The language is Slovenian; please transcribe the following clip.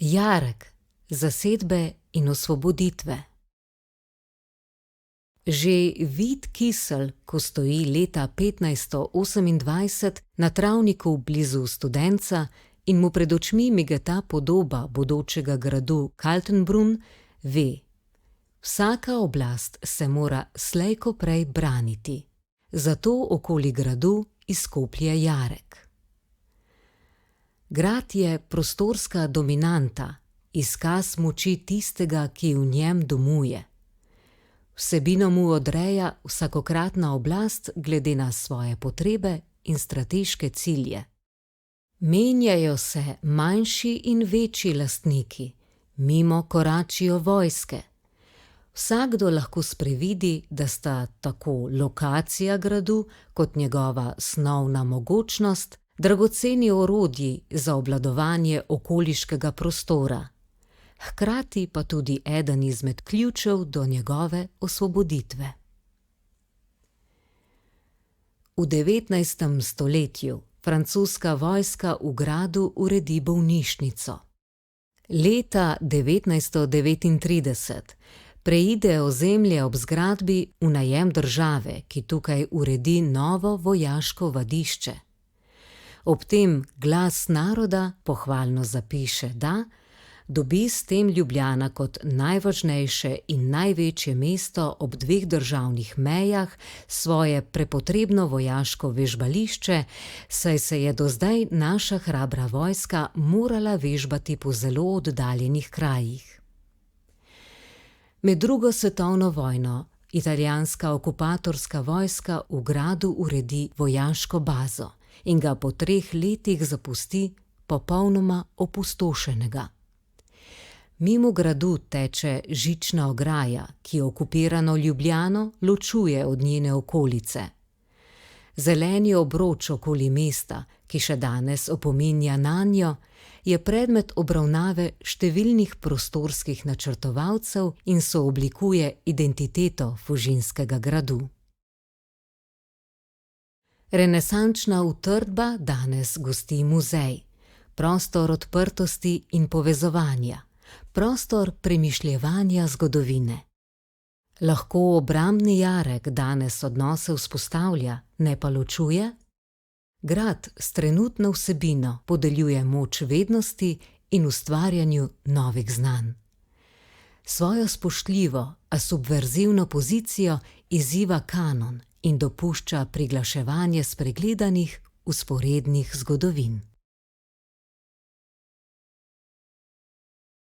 Jarek, zasedbe in osvoboditve. Že Vit Kisl, ko stoji leta 1528 na travniku blizu Studenca in mu pred očmi migeta podoba bodočega gradu Kaltenbrunn, ve: vsaka oblast se mora slej ko prej braniti, zato okoli gradu izkoplje jarek. Grad je prostorska dominanta, izkaz moči tistega, ki v njem domuje. Vsebino mu odreja vsakokratna oblast glede na svoje potrebe in strateške cilje. Menjajo se manjši in večji lastniki, mimo koračijo vojske. Vsakdo lahko sprevidi, da sta tako lokacija gradu kot njegova snovna mogočnost dragoceni orodji za obvladovanje okoliškega prostora, hkrati pa tudi eden izmed ključev do njegove osvoboditve. V 19. stoletju francoska vojska v gradu uredi bolnišnico. Leta 1939 preide ozemlje ob zgradbi v najem države, ki tukaj uredi novo vojaško vadišče. Ob tem Glas naroda pohvalno zapiše, da dobi s tem Ljubljana kot najvažnejše in največje mesto ob dveh državnih mejah svoje prepotrebno vojaško vežbališče, saj se je do zdaj naša hrabra vojska morala vežbati po zelo oddaljenih krajih. Med drugo svetovno vojno italijanska okupatorska vojska v gradu uredi vojaško bazo in ga po 3 letih zapusti popolnoma opustošenega. Mimo gradu teče žična ograja, ki okupirano Ljubljano ločuje od njene okolice. Zeleni obroč okoli mesta, ki še danes opominja nanjo, je predmet obravnave številnih prostorskih načrtovalcev in sooblikuje identiteto fužinskega gradu. Renesančna utrdba danes gosti muzej, prostor odprtosti in povezovanja, prostor premišljevanja zgodovine. Lahko obrambni jarek danes odnose vzpostavlja, ne pa ločuje? Grad s trenutno vsebino podeljuje moč vednosti in ustvarjanju novih znanj. Svojo spoštljivo, a subverzivno pozicijo izziva kanon in dopušča priglaševanje spregledanih, vzporednih zgodovin.